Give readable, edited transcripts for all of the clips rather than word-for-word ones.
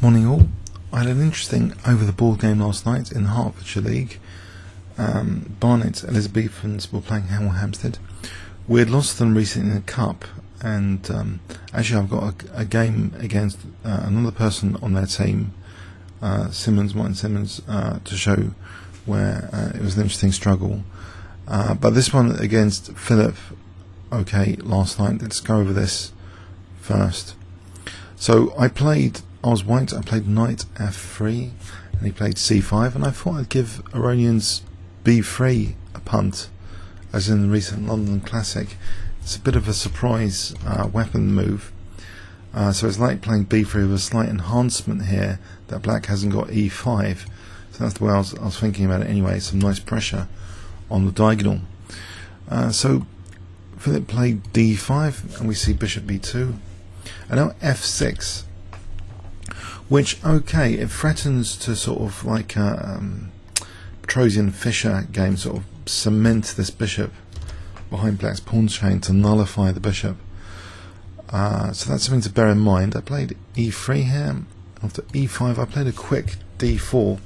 Morning all. I had an interesting over-the-board game last night in the Hertfordshire League. Barnet Elizabethans were playing Hemel Hempstead. We had lost them recently in the Cup, and actually I've got a game against another person on their team, Martin Simmons, to show where it was an interesting struggle. But this one against Philip, okay, last night. Let's go over this first. So I was white, I played knight f3, and he played c5, and I thought I'd give Iranian's b3 a punt, as in the recent London Classic. It's a bit of a surprise weapon move. So it's like playing b3 with a slight enhancement here that black hasn't got e5. So that's the way I was thinking about it anyway. Some nice pressure on the diagonal. So Philip played d5, and we see bishop b2, and now f6. Which, okay, it threatens to sort of like a Petrosian Fischer game, sort of cement this bishop behind black's pawn chain to nullify the bishop. So that's something to bear in mind. I played e3 here. After e5 I played a quick d4,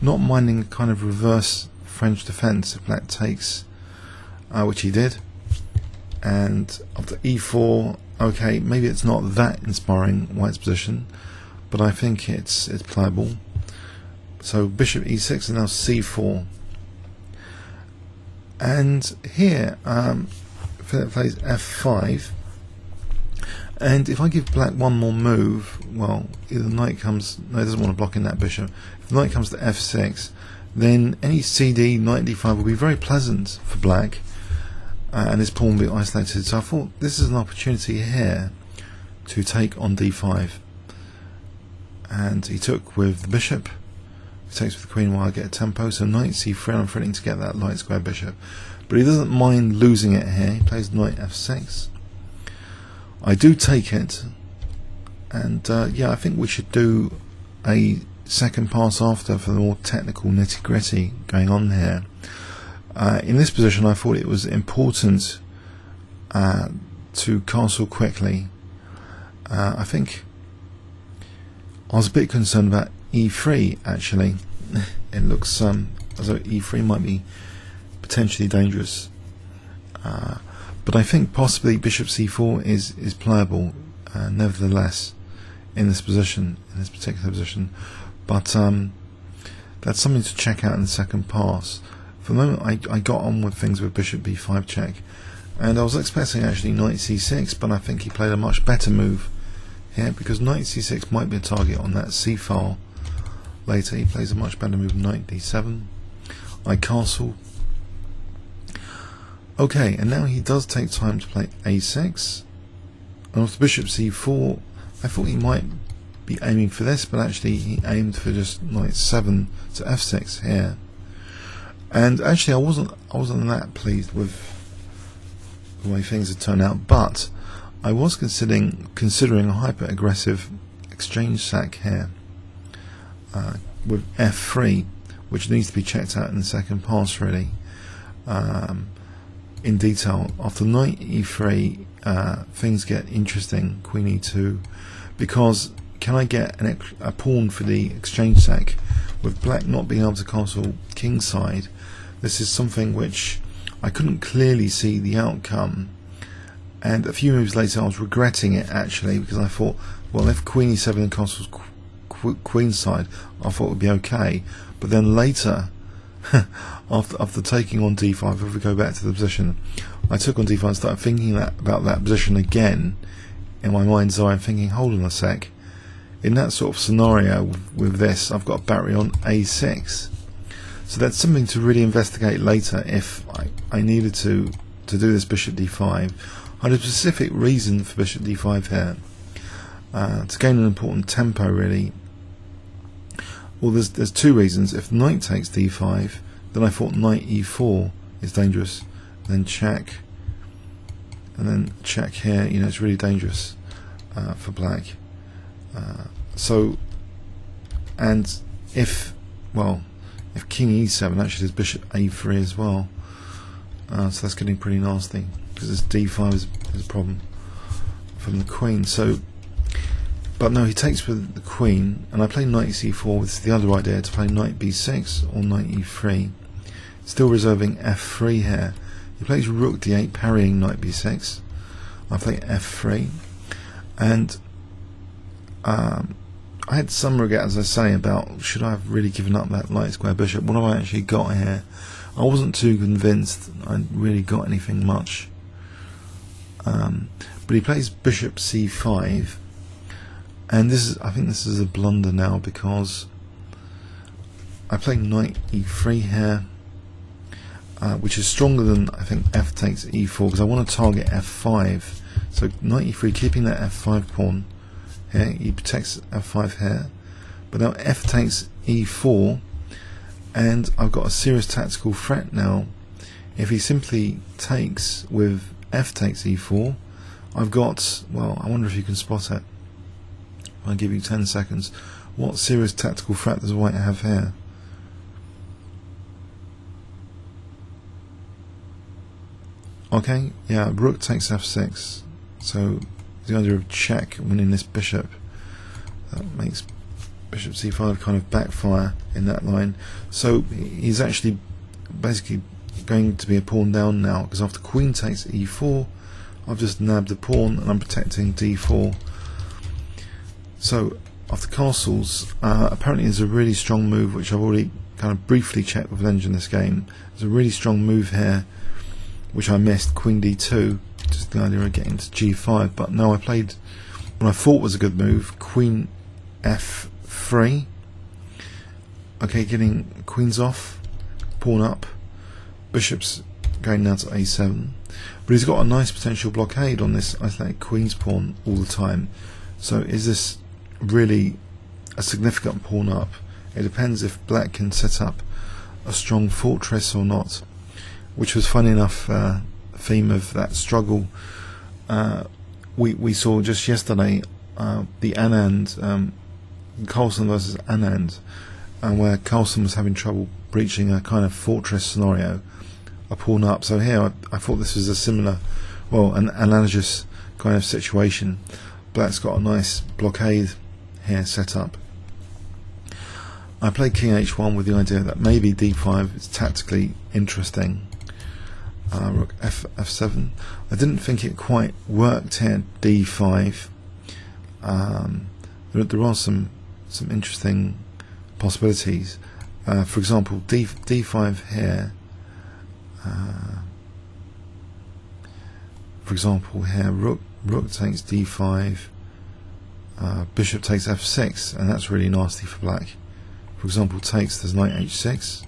not minding a kind of reverse French defence if black takes, which he did. And after e4, okay, maybe it's not that inspiring white's position, but I think it's playable. So bishop e6 and now c4, and here Philip plays f5, and if I give black one more move, well, either knight comes, no, he doesn't want to block in that bishop. If the knight comes to f6, then any cd, knight d5 will be very pleasant for black, and his pawn will be isolated. So I thought this is an opportunity here to take on d5. And he took with the bishop, he takes with the queen while I get a tempo, so knight c3, and I'm threatening to get that light square bishop. But he doesn't mind losing it here. He plays knight f6. I do take it, and yeah, I think we should do a second pass after for the more technical nitty-gritty going on here. In this position I thought it was important to castle quickly. I think I was a bit concerned about e3 actually. It looks as though e3 might be potentially dangerous, but I think possibly bishop c4 is playable nevertheless in this position, in this particular position. But that's something to check out in the second pass. For the moment I got on with things with bishop b5 check, and I was expecting actually knight c6, but I think he played a much better move here, because knight c6 might be a target on that c file later. He plays a much better move, knight d7. I castle. Okay, and now he does take time to play a6. And after bishop c4, I thought he might be aiming for this, but actually he aimed for just knight 7 to f6 here. And actually I wasn't that pleased with the way things had turned out, but I was considering a hyper-aggressive exchange sack here with f3, which needs to be checked out in the second pass really, in detail. After knight e3, things get interesting. Queen e2, because can I get a pawn for the exchange sack with black not being able to castle kingside? This is something which I couldn't clearly see the outcome. And a few moves later I was regretting it actually, because I thought, well, if queen e7 and castles queenside, I thought it would be okay. But then later, after taking on d5, if we go back to the position, I took on d5 and started thinking about that position again in my mind's eye, thinking, hold on a sec, in that sort of scenario with this, I've got a battery on a6. So that's something to really investigate later if I needed to do this bishop d5. I had a specific reason for bishop d5 here, to gain an important tempo really. Well, there's two reasons. If knight takes d5, then I thought knight e4 is dangerous, then check, and then check here, you know, it's really dangerous for black. So, and if king e7 actually does bishop a3 as well, so that's getting pretty nasty, because this d5 is a problem from the queen. So but no, he takes with the queen, and I play knight c4 with the other idea to play knight b6 or knight e3, still reserving f3 here. He plays rook d8 parrying knight b6. I play f3, and I had some regret, as I say, about should I have really given up that light square bishop. What have I actually got here? I wasn't too convinced I really got anything much. But he plays bishop c5, and I think this is a blunder now, because I play knight e3 here, which is stronger than, I think, f takes e4, because I want to target f5. So knight e3, keeping that f5 pawn here, he protects f5 here, but now f takes e4, and I've got a serious tactical threat now. If he simply takes with f takes e4, I've got, well, I wonder if you can spot it. I'll give you 10 seconds. What serious tactical threat does white have here? Okay, yeah, rook takes f6. So the idea of check winning this bishop, that makes bishop c5 kind of backfire in that line. So he's actually basically going to be a pawn down now, because after queen takes e4, I've just nabbed the pawn and I'm protecting d4. So after castles, apparently there's a really strong move, which I've already kind of briefly checked with Legend in this game. There's a really strong move here which I missed, queen d2, just the idea of getting to g5, but no, I played what I thought was a good move, queen f3. Okay, getting queens off, pawn up, bishop's going now to a7, but he's got a nice potential blockade on this isolated queen's pawn all the time. So is this really a significant pawn up? It depends if black can set up a strong fortress or not, which was, funny enough, theme of that struggle we saw just yesterday, the Anand, Carlsen versus Anand, where Carlsen was having trouble breaching a kind of fortress scenario, a pawn up. So here I thought this was a similar, well, an analogous kind of situation. Black's got a nice blockade here set up. I played king h1 with the idea that maybe d5 is tactically interesting. Rook f7. I didn't think it quite worked here. d5. There are some interesting possibilities. For example, d5 here. For example, here rook takes d5. Bishop takes f6, and that's really nasty for black. For example, takes, there's knight h6.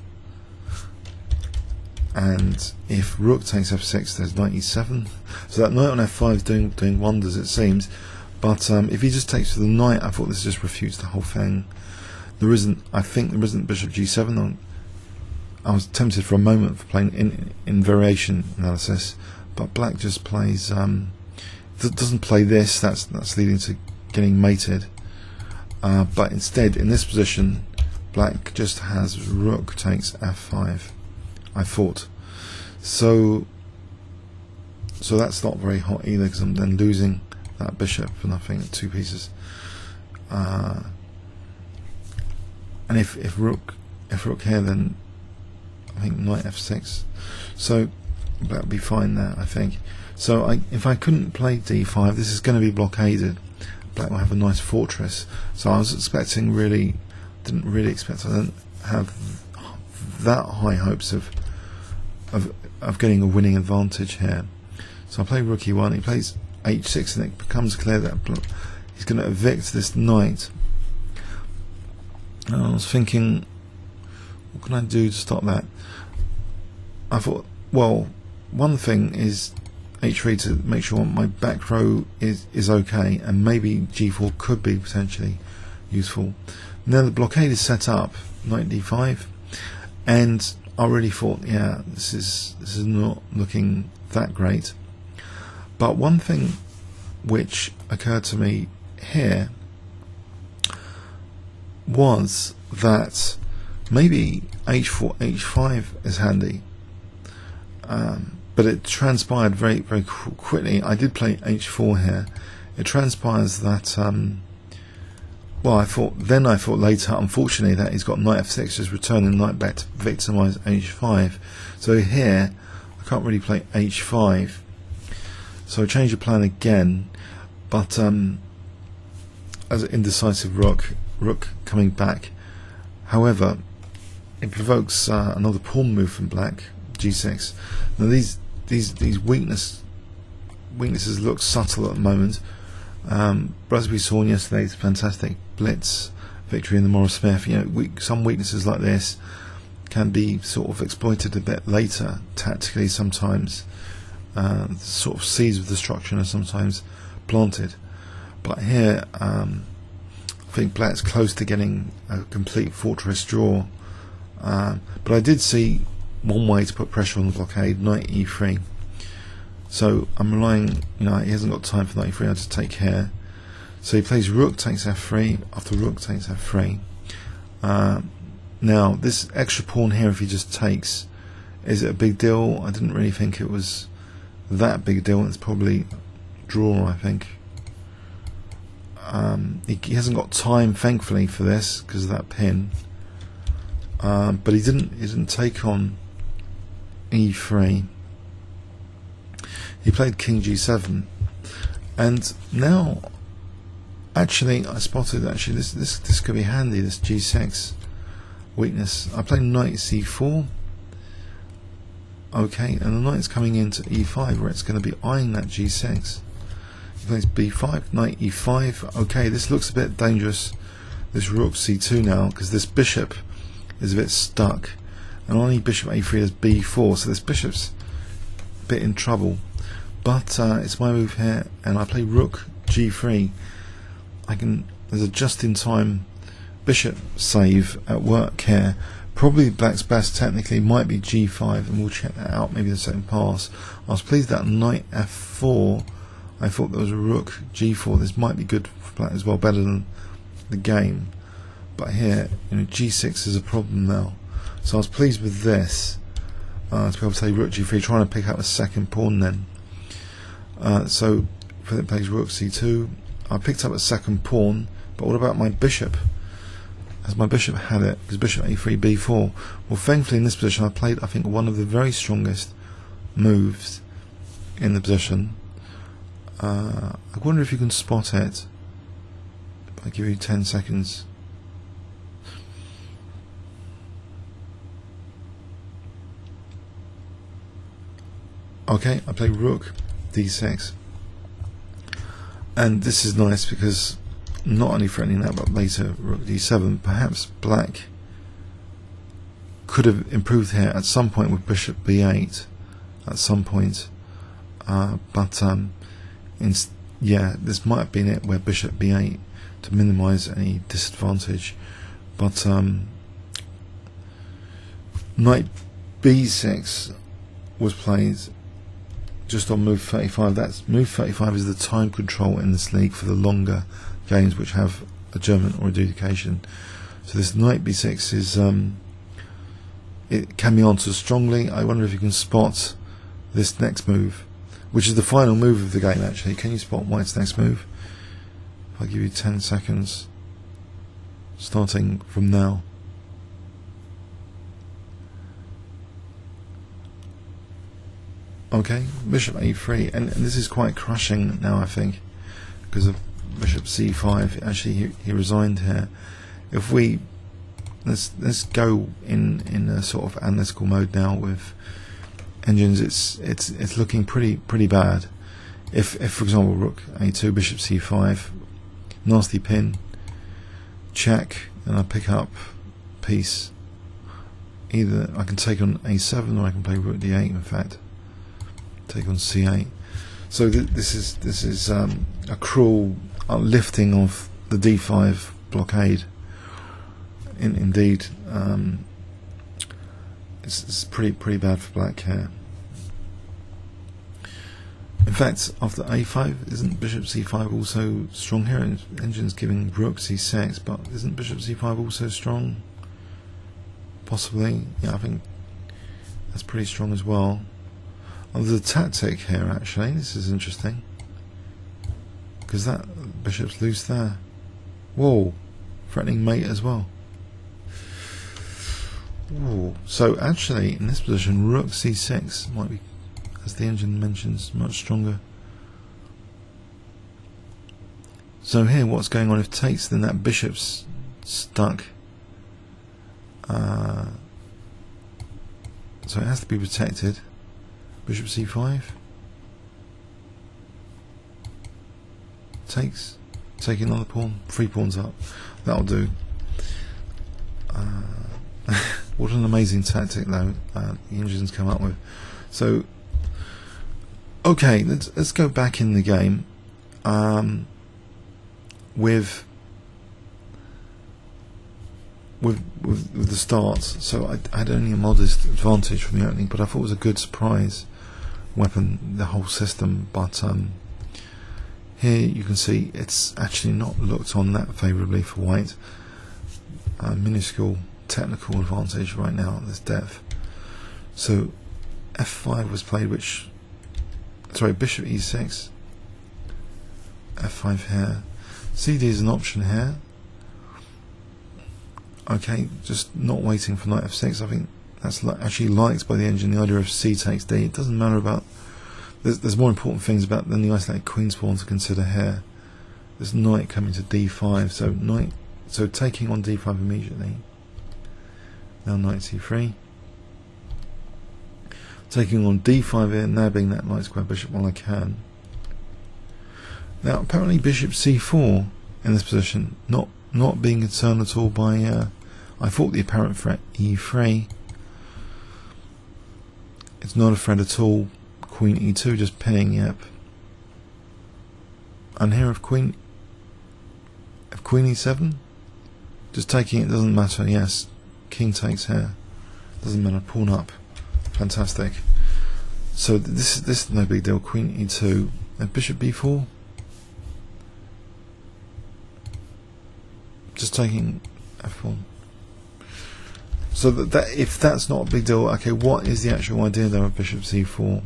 And if rook takes f6, there's knight e7. So that knight on f5 is doing wonders, it seems. But if he just takes with the knight, I thought this just refutes the whole thing. I think there isn't bishop g7. I was tempted for a moment for playing in variation analysis, but black just plays, doesn't play this. That's leading to getting mated. But instead, in this position, black just has rook takes f5. I thought. So that's not very hot either, because I'm then losing that bishop for nothing at 2 pieces. And if rook here, then I think knight f6. So that would be fine there, I think. So if I couldn't play d5, this is going to be blockaded. Black will have a nice fortress. So I was expecting didn't really expect, I don't have that high hopes of getting a winning advantage here. So I play rook e1, he plays h6, and it becomes clear that he's going to evict this knight. And I was thinking, what can I do to stop that? I thought, well, one thing is h3 to make sure my back row is okay, and maybe g4 could be potentially useful. Now the blockade is set up, knight d5, and I really thought, yeah, this is not looking that great. But one thing which occurred to me here was that maybe h4 h5 is handy, but it transpired very quickly. I did play h4 here. It transpires that well, I thought later, unfortunately, that he's got knight f6, just returning knight back to victimize h5. So here, I can't really play h5. So I changed the plan again, but as an indecisive rook coming back. However, it provokes another pawn move from black, g6. Now these weaknesses look subtle at the moment, but as we saw in yesterday's fantastic blitz victory in the Morris Smith, you know, some weaknesses like this can be sort of exploited a bit later tactically. Sometimes sort of seeds of destruction are sometimes planted, but here I think black's close to getting a complete fortress draw. But I did see one way to put pressure on the blockade, knight e3. So I'm relying, you know, he hasn't got time for knight e3, I just take here. So he plays rook takes f3, after rook takes f3. Now this extra pawn here, if he just takes, is it a big deal? I didn't really think it was that big a deal. It's probably draw, I think. He hasn't got time, thankfully, for this because of that pin. But he didn't take on e3. He played king g7, and now actually I spotted this could be handy, this g6 weakness. I played knight c4. Okay, and the knight's coming into e5 where it's going to be eyeing that g6. He plays b5, knight e5. Okay, this looks a bit dangerous, this rook c2 now, because this bishop is a bit stuck, and only bishop a3 is b4, so this bishop's a bit in trouble. But it's my move here, and I play rook g3. There's a just-in-time bishop save at work here. Probably black's best technically might be g5, and we'll check that out maybe the second pass. I was pleased that knight f4. I thought there was a rook g4. This might be good for black as well, better than the game. But here, you know, g6 is a problem now. So I was pleased with this, to be able to play rook g3, trying to pick up a second pawn then. So Philip plays rook c2. I picked up a second pawn, but what about my bishop? Has my bishop had it? Because bishop a3, b4. Well, thankfully in this position I played, I think, one of the very strongest moves in the position. I wonder if you can spot it. If I give you 10 seconds. Okay, I play rook d6, and this is nice because not only threatening that, but later rook d7. Perhaps black could have improved here at some point with bishop b8 at some point, yeah, this might have been it, where bishop b8 to minimize any disadvantage. But knight b6 was played just on move 35. That's move 35 is the time control in this league for the longer games which have adjournment or adjudication. So this knight b6 is it can be answered strongly. I wonder if you can spot this next move, which is the final move of the game actually. Can you spot white's next move? If I give you 10 seconds starting from now. Okay, bishop a3, and this is quite crushing now, I think, because of bishop c5. Actually, he resigned here. If we let's go in a sort of analytical mode now with engines, it's looking pretty bad. If for example rook a2, bishop c5, nasty pin, check, and I pick up piece. Either I can take on a7 or I can play rook d8. In fact, take on c8. So this is a cruel lifting of the d5 blockade. Indeed, it's pretty bad for black here. In fact, after a5, isn't bishop c5 also strong here? Engine's giving rook c6, but isn't bishop c5 also strong? Possibly. Yeah, I think that's pretty strong as well. There's a tactic here actually. This is interesting because that bishop's loose there. Whoa! threatening mate as well. Ooh. So actually, in this position, rook c6 might be, as the engine mentions, much stronger. So here, what's going on? If takes, then that bishop's stuck. So it has to be protected. Bishop c5. Takes. Taking another pawn. 3 pawns up. That'll do. What an amazing tactic, though, the engine's come up with. So, okay, let's go back in the game with the start. So I had only a modest advantage from the opening, but I thought it was a good surprise weapon, the whole system. But here you can see it's actually not looked on that favourably for white. Minuscule technical advantage right now at this depth. So f5 was played, which, sorry, bishop e6, f5 here, cd is an option here. Okay, just not waiting for knight f6. I think that's actually liked by the engine, the idea of c takes d. It doesn't matter about, there's more important things about than the isolated queen's pawn to consider here. There's knight coming to d5, so knight, so taking on d5 immediately. Now knight c3. Taking on d5 here, nabbing that light square bishop while I can. Now apparently bishop c4 in this position, not being concerned at all by, I thought the apparent threat e3. It's not a threat at all. Queen e2 just pinning, yep. And here if queen e7, just taking it doesn't matter, yes. King takes here, doesn't matter, pawn up, fantastic. So this is no big deal. Queen e2, and bishop b4, just taking f1. So that if that's not a big deal, okay, what is the actual idea though of bishop c4?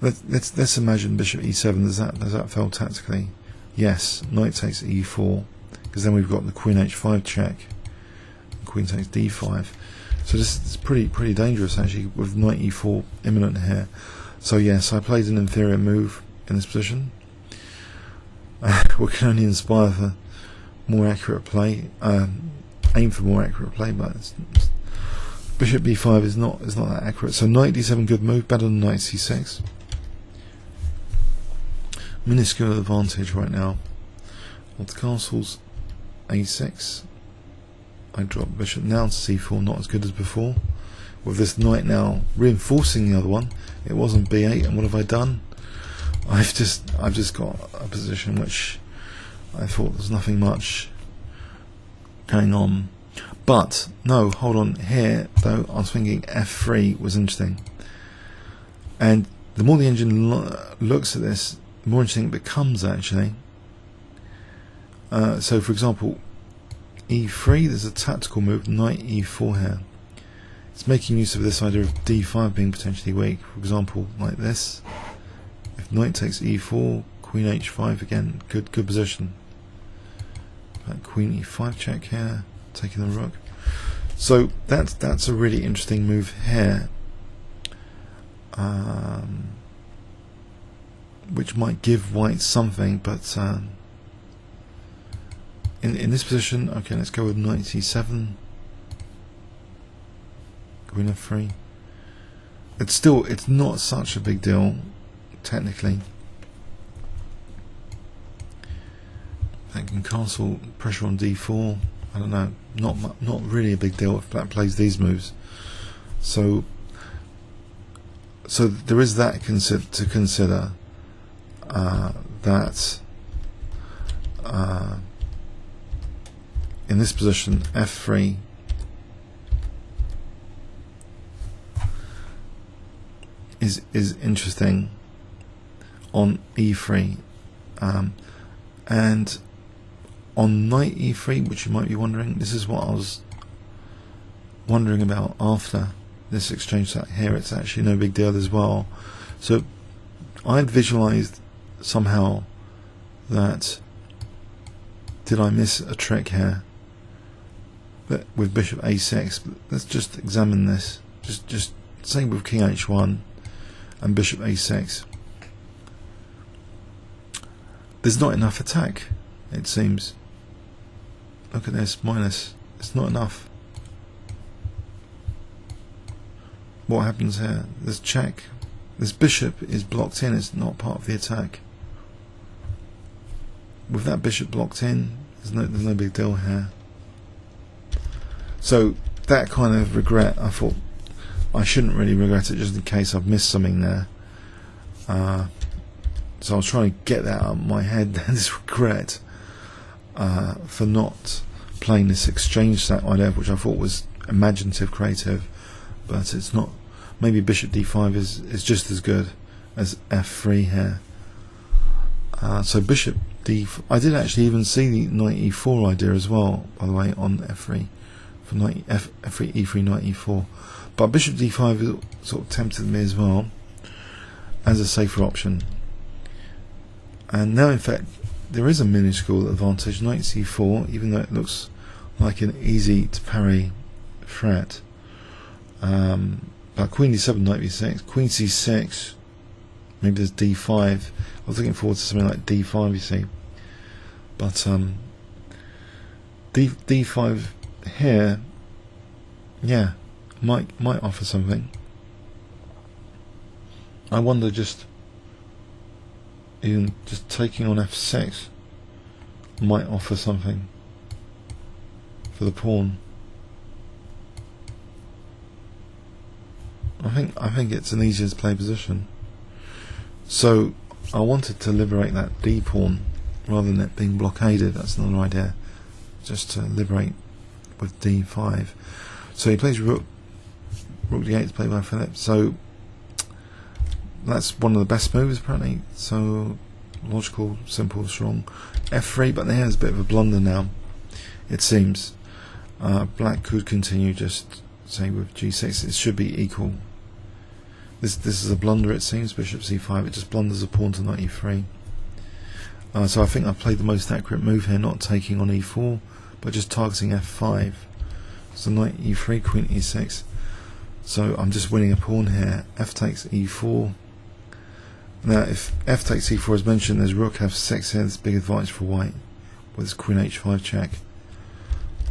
Let's imagine bishop e7. Does that fail tactically? Yes. Knight takes e4, because then we've got the queen h5 check. Queen takes d5. So this is pretty dangerous actually, with knight e4 imminent here. So yes, I played an inferior move in this position. We can only inspire for more accurate play, aim for more accurate play, but bishop b5 is not that accurate. So knight d7, good move, better than knight c6. Minuscule advantage right now. On the castles, a6. I drop bishop now to c4, not as good as before. With this knight now reinforcing the other one, it wasn't b8, and what have I done? I've just got a position which I thought there's nothing much going on. But no, hold on, here though I was thinking f3 was interesting, and the more the engine looks at this, the more interesting it becomes actually. So for example, e3, there's a tactical move, knight e4 here. It's making use of this idea of d5 being potentially weak. For example, like this. If knight takes e4, queen h5 again, good position. Queen e5 check here, taking the rook. So that's a really interesting move here, which might give white something, but in this position, okay, let's go with knight c7, queen f3. It's not such a big deal technically. I can castle, pressure on d4. I don't know, not really a big deal if black plays these moves. So there is that to consider. That in this position, f3 is interesting on e3, and on knight e3, which you might be wondering, this is what I was wondering about after this exchange. That here it's actually no big deal as well. So I had visualized somehow that did I miss a trick here? But with bishop a6, let's just examine this. Just same with king h1 and bishop a6. There's not enough attack, it seems. Look at this, minus. It's not enough. What happens here? There's check. This bishop is blocked in, it's not part of the attack. With that bishop blocked in, there's no big deal here. So that kind of regret, I thought I shouldn't really regret it just in case I've missed something there. So I was trying to get that out of my head, this regret for not playing this exchange stack idea, which I thought was imaginative, creative, but it's not. Maybe bishop d5 is just as good as f3 here. So bishop d4. I did actually even see the knight e4 idea as well, by the way, on f3 for knight f3 e3 knight e4. But bishop d5 sort of tempted me as well as a safer option. And now, in fact, there is a minuscule advantage. Knight c4, even though it looks like an easy to parry threat. But queen d7, knight b6, queen c6, maybe there's d5. I was looking forward to something like d5, you see. But d5 here, yeah, might offer something. I wonder even just taking on f6 might offer something for the pawn. I think it's an easier to play position. So I wanted to liberate that d pawn rather than it being blockaded. That's another idea, just to liberate with d5. So he plays rook d8 to play by Philip. So that's one of the best moves apparently. So logical, simple, strong. f3, but there's a bit of a blunder now, it seems. Black could continue, just say with g6. It should be equal. This is a blunder, it seems. Bishop c5. It just blunders a pawn to knight e3. So I think I've played the most accurate move here, not taking on e4, but just targeting f5. So knight e3, queen e6. So I'm just winning a pawn here. F takes e4. Now, if f takes e4 as mentioned, there's rook f6 here. There's big advantage for white with his queen h5 check.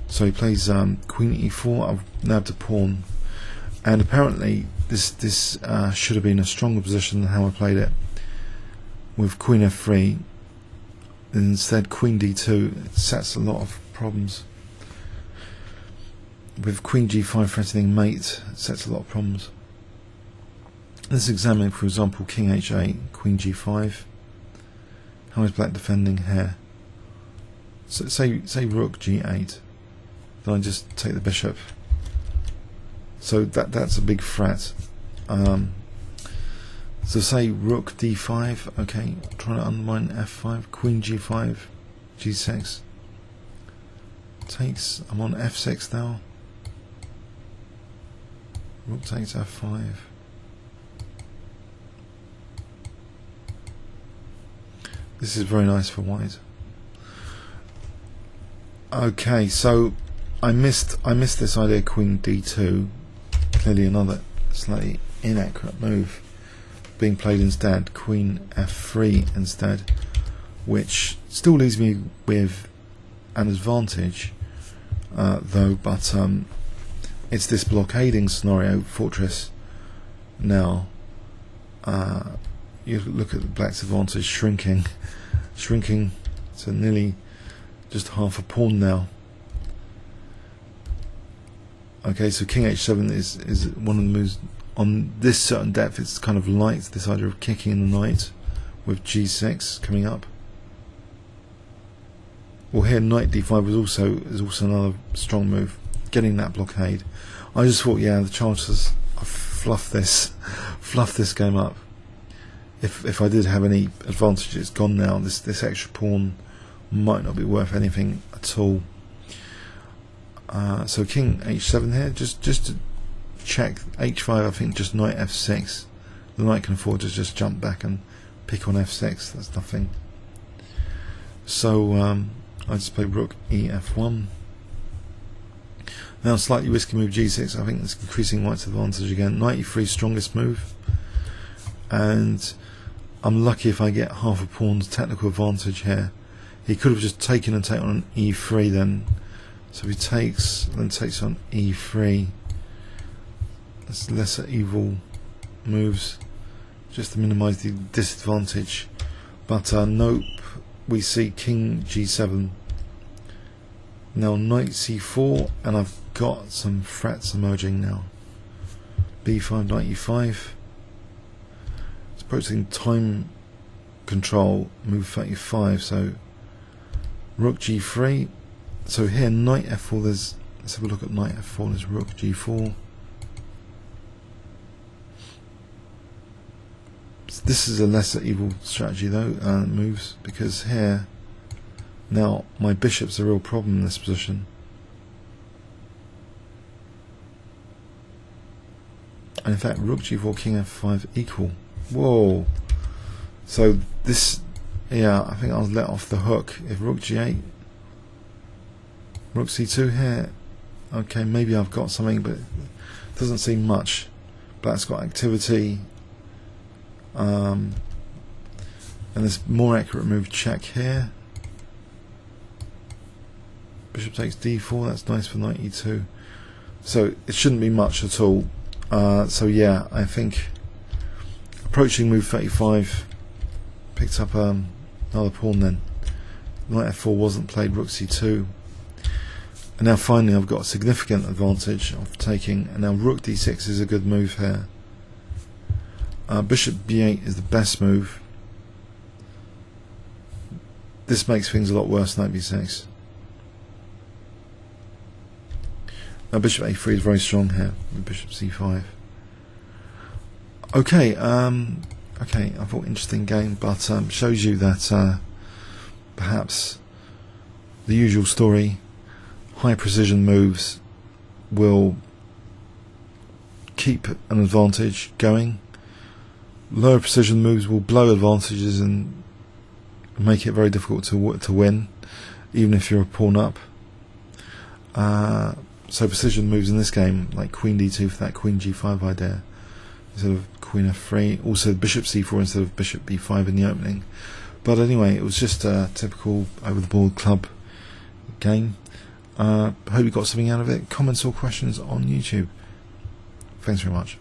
So he plays queen e4. I've nabbed a pawn, and apparently this should have been a stronger position than how I played it with queen f3. And instead, queen d2. It sets a lot of problems. With queen g5 threatening mate, it sets a lot of problems. Let's examine, for example, king h8, queen g5. How is black defending here? So say rook g8. Then I just take the bishop. So that's a big threat. So say rook d5. Okay, trying to undermine f5. Queen g5, g6. Takes. I'm on f6 now. Rook takes f5. This is very nice for white. Okay, so I missed this idea, queen d2. Clearly another slightly inaccurate move being played instead. Queen f3 instead, which still leaves me with an advantage, though. But it's this blockading scenario, fortress. Now, you look at black's advantage shrinking to nearly just half a pawn now. Okay, so king h7 is one of the moves on this certain depth. It's kind of light, this idea of kicking in the knight with g6 coming up. Well, here knight d5 is also another strong move, getting that blockade. I just thought, yeah, the chances of fluff this game up. If I did have any advantage, it's gone now. This extra pawn might not be worth anything at all. So king h7 here, just to check h5. I think just knight f6. The knight can afford to just jump back and pick on f6. That's nothing. So I just play rook Ef1. Now slightly risky move G6. I think it's increasing white's advantage again. Knight E3 strongest move, and I'm lucky if I get half a pawn's technical advantage here. He could have just taken and taken on E3 then. So he takes, then takes on E3. That's lesser evil moves, just to minimise the disadvantage. But nope, we see King G7. Now Knight C4, and I've got some threats emerging now. B5, Knight E5. It's approaching time control, move 35, so Rook G3. So here Knight F4, let's have a look at Knight F4, there's Rook G4. This is a lesser evil strategy though, moves, because here now my bishop's a real problem in this position. And in fact Rook G4, King F5 equal. Whoa. So this, yeah, I think I'll let off the hook if Rook G8, Rook C2 here. Okay, maybe I've got something, but it doesn't seem much. Black's got activity. And this more accurate move check here. Bishop takes D4, that's nice for Knight E2. So it shouldn't be much at all. So yeah, I think approaching move 35, picked up another pawn then. Knight F4 wasn't played, Rook C2. And now finally I've got a significant advantage of taking, and now Rook D6 is a good move here. Bishop B8 is the best move. This makes things a lot worse, Knight B6. Now Bishop A3 is very strong here, with Bishop C5. Okay, okay, I thought interesting game, but shows you that perhaps the usual story, high precision moves will keep an advantage going. Lower precision moves will blow advantages and make it very difficult to win, even if you're a pawn up. So precision moves in this game, like Queen D2 for that Queen G5 idea, instead of Queen F3, also Bishop C4 instead of Bishop B5 in the opening. But anyway, it was just a typical over-the-board club game. Hope you got something out of it. Comments or questions on YouTube. Thanks very much.